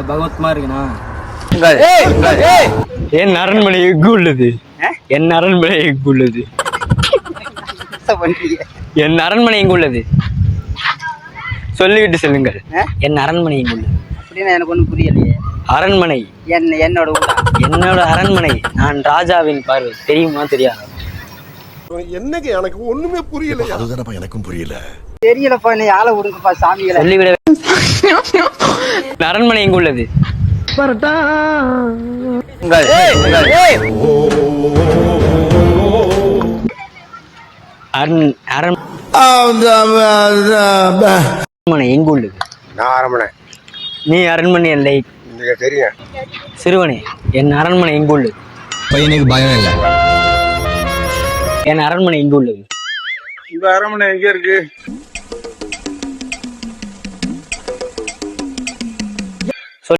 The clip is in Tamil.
பகவத்மா இருக்குண்ணா. என் அரண்மனை எங்கு உள்ளது? என் அரண்மனை எங்கு உள்ளது? என் அரண்மனை எங்கு உள்ளது? சொல்லிவிட்டு செல்லுங்கள். என் அரண்மனை எங்கு உள்ளது? அப்படின்னா எனக்கு ஒன்றும் புரியலையே. அரண்மனை என்னோட ஊடா? என்னோட அரண்மனை. நான் ராஜாவின் பார்வை. தெரியுமா தெரியாது? என்னங்க எனக்கு ஒண்ணுமே புரியல. அதுதானப்பா எனக்கும் புரியல. தெரியலப்பா, நீ ஆளை விடுங்கப்பா சாமிகளை. சொல்லிவிட. அரண்மனை எங்கு உள்ளது? அரண்மனை எங்கு உள்ளது? நான் அரண்மனை. நீ அரண்மனை இல்லை. தெரியும். சிறுவனே, என் அரண்மனை எங்கு உள்ளது? பையனுக்கு பயம் இல்லை. என் அரண்மனை எங்கு உள்ளது? உங்க அரண்மனை எங்க இருக்கு?